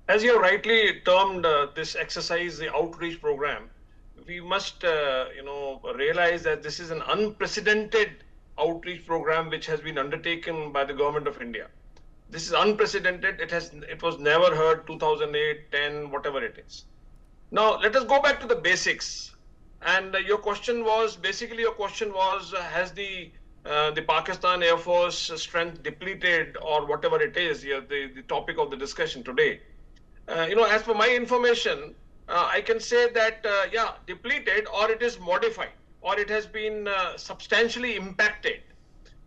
As you have rightly termed this exercise, the outreach program, we must, realize that this is an unprecedented outreach program which has been undertaken by the government of India. This is unprecedented. It was never heard 2008, 10, whatever it is. Now, let us go back to the basics. And your question was, has the Pakistan Air Force strength depleted or whatever it is, yeah, the topic of the discussion today. As per my information, I can say that, depleted or it is modified or it has been substantially impacted.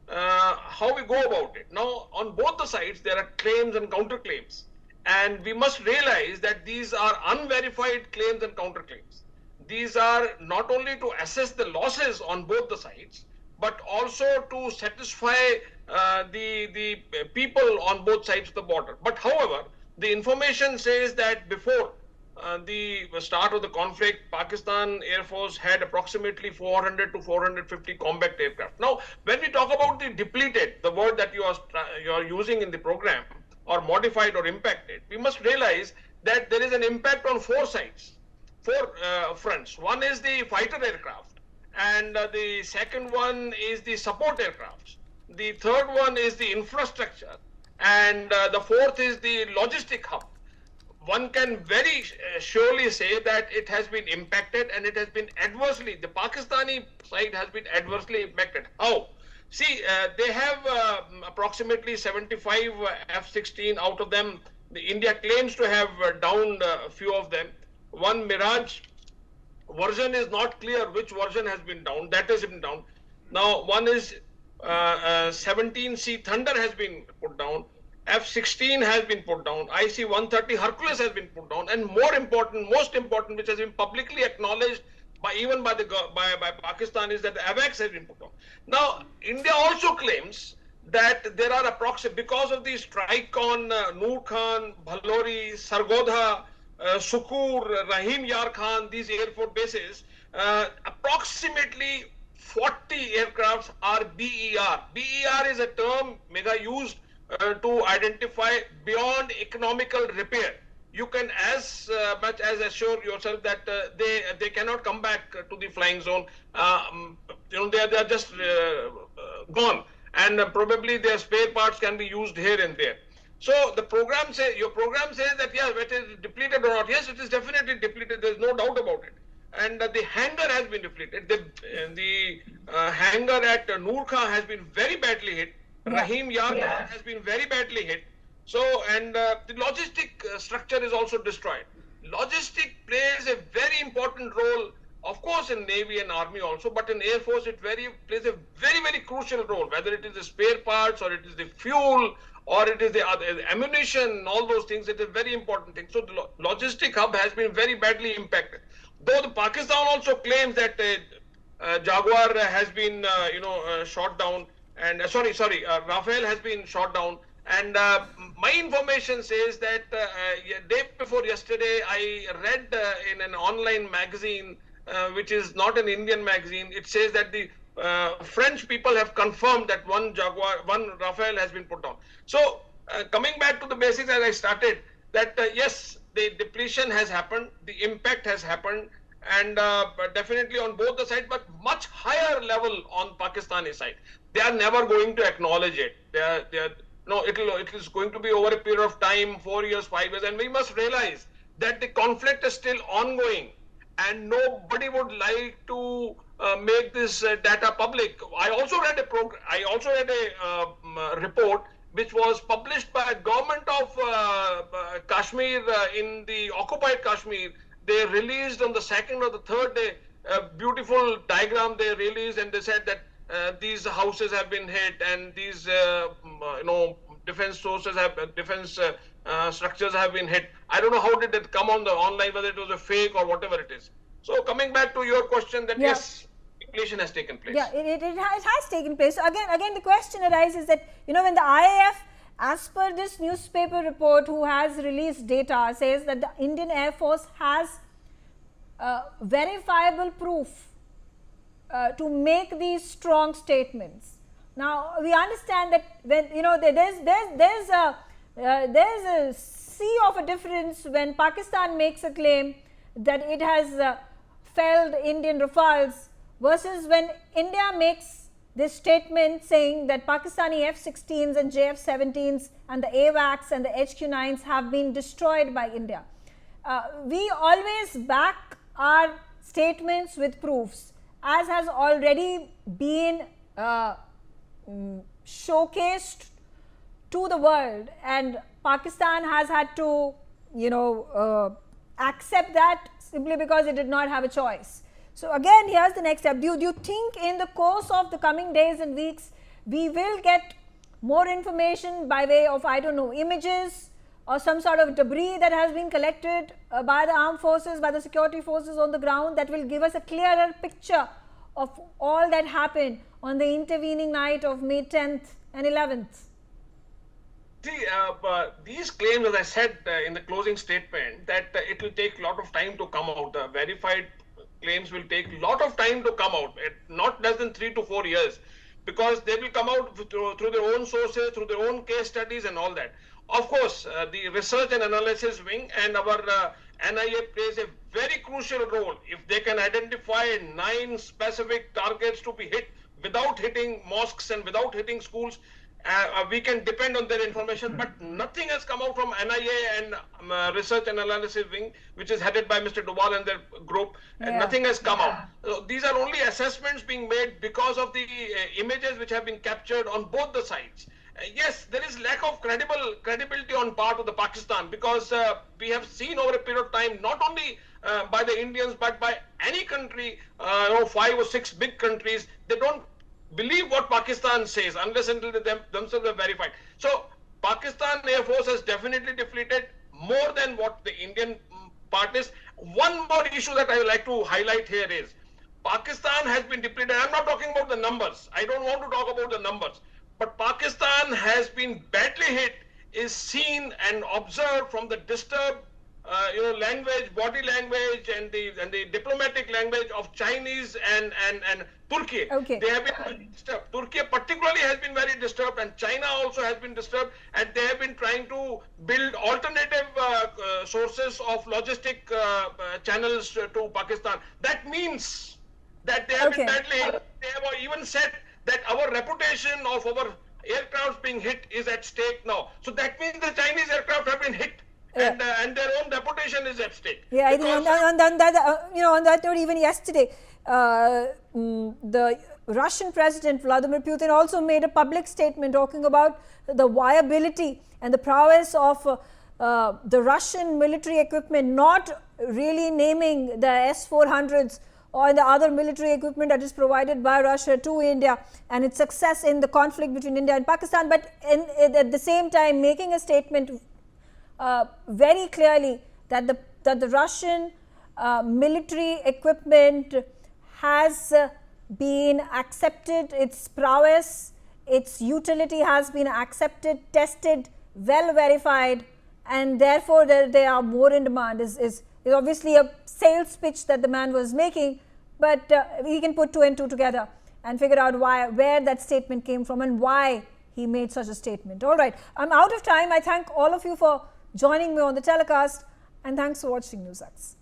How we go about it. Now, on both the sides, there are claims and counterclaims. And we must realize that these are unverified claims and counterclaims. These are not only to assess the losses on both the sides, but also to satisfy the people on both sides of the border. But however, the information says that before the start of the conflict, Pakistan Air Force had approximately 400 to 450 combat aircraft. Now, when we talk about the depleted, the word that you are using in the program, or modified or impacted, we must realize that there is an impact on four sides, four fronts. One is the fighter aircraft, and the second one is the support aircraft. The third one is the infrastructure, and the fourth is the logistic hub. One can very surely say that it has been impacted and it has been adversely, the Pakistani side has been adversely impacted. How? See, they have approximately 75 F-16 out of them. India claims to have downed a few of them. One Mirage version is not clear which version has been down. That has been down. Now, one is 17C Thunder has been put down. F-16 has been put down. IC-130 Hercules has been put down. And most important, which has been publicly acknowledged even by Pakistan, is that the AVAX has been put down. Now, India also claims that there are because of the strike on Noor Khan, Bhalori, Sargodha, Sukur, Rahim Yar Khan, these airport bases, approximately 40 aircrafts are BER. BER is a term mega used to identify beyond economical repair. You can as much as assure yourself that they cannot come back to the flying zone. They are just gone, and probably their spare parts can be used here and there. So your program says that yes, it is depleted or not. Yes, it is definitely depleted. There is no doubt about it. And the hangar has been depleted. The hangar at Noor Khan has been very badly hit. Rahim Yar Khan has been very badly hit. So, and the logistic structure is also destroyed. Logistic plays a very important role, of course, in Navy and Army also, but in Air Force it plays a very, very crucial role, whether it is the spare parts or it is the fuel or it is the ammunition, all those things. It is a very important thing. So the logistic hub has been very badly impacted. Though the Pakistan also claims that Jaguar has been, shot down, and Rafale has been shot down. And my information says that day before yesterday, I read in an online magazine, which is not an Indian magazine. It says that the French people have confirmed that one Rafale has been put down. So coming back to the basics, as I started, that yes, the depletion has happened, the impact has happened, and definitely on both the sides, but much higher level on Pakistani side. They are never going to acknowledge it. It is going to be over a period of time, 4 years, 5 years, and we must realize that the conflict is still ongoing, and nobody would like to make this data public. I also read a report which was published by government of Kashmir in the occupied Kashmir. They released on the second or the third day a beautiful diagram they released, and they said that these houses have been hit, and these defense structures have been hit. I don't know how did it come on the online, whether it was a fake or whatever it is. So coming back to your question, that yes, depletion has taken place. Yeah, it has taken place. So again, the question arises that when the IAF, as per this newspaper report, who has released data, says that the Indian Air Force has verifiable proof to make these strong statements. Now we understand that when there's a sea of a difference when Pakistan makes a claim that it has felled Indian Rafales versus when India makes this statement saying that Pakistani F-16s and JF-17s and the AWACS and the HQ-9s have been destroyed by India. We always back our statements with proofs, as has already been showcased to the world, and Pakistan has had to, accept that simply because it did not have a choice. So again, here's the next step. Do you think in the course of the coming days and weeks, we will get more information by way of, I don't know, images or some sort of debris that has been collected by the armed forces, by the security forces on the ground, that will give us a clearer picture of all that happened on the intervening night of May 10th and 11th? See, these claims, as I said in the closing statement, that it will take a lot of time to come out. Verified claims will take a lot of time to come out, not less than 3 to 4 years, because they will come out through their own sources, through their own case studies and all that. Of course, the research and analysis wing and our NIA plays a very crucial role. If they can identify 9 specific targets to be hit without hitting mosques and without hitting schools, we can depend on their information, but nothing has come out from NIA and Research and Analysis Wing, which is headed by Mr. Duggal and their group. Nothing has come out. So these are only assessments being made because of the images which have been captured on both the sides. Yes, there is lack of credibility on part of the Pakistan, because we have seen over a period of time, not only by the Indians, but by any country, 5 or 6 big countries, they don't believe what Pakistan says unless until they themselves are verified. So Pakistan Air Force has definitely depleted more than what the Indian part is. One more issue that I would like to highlight here is Pakistan has been depleted. I'm not talking about the numbers. I don't want to talk about the numbers. But Pakistan has been badly hit, is seen and observed from the disturbed language, body language, and the diplomatic language of Chinese and Turkey. Okay. They have been disturbed. Turkey particularly has been very disturbed, and China also has been disturbed, and they have been trying to build alternative sources of logistic channels to Pakistan. That means that they have been badly hit. They have even said that our reputation of our aircrafts being hit is at stake now. So that means the Chinese aircraft have been hit. And their own reputation is at stake. Yeah, I think on that note, even yesterday, the Russian President Vladimir Putin also made a public statement talking about the viability and the prowess of the Russian military equipment, not really naming the S-400s or the other military equipment that is provided by Russia to India and its success in the conflict between India and Pakistan, but at the same time making a statement very clearly that the Russian military equipment has been accepted, its prowess, its utility has been accepted, tested, well verified, and therefore they are more in demand. Is obviously a sales pitch that the man was making, but we can put 2 and 2 together and figure out where that statement came from and why he made such a statement. All right, I'm out of time. I thank all of you for joining me on the telecast, and thanks for watching NewsX.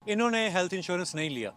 इन्होंने health insurance नहीं लिया।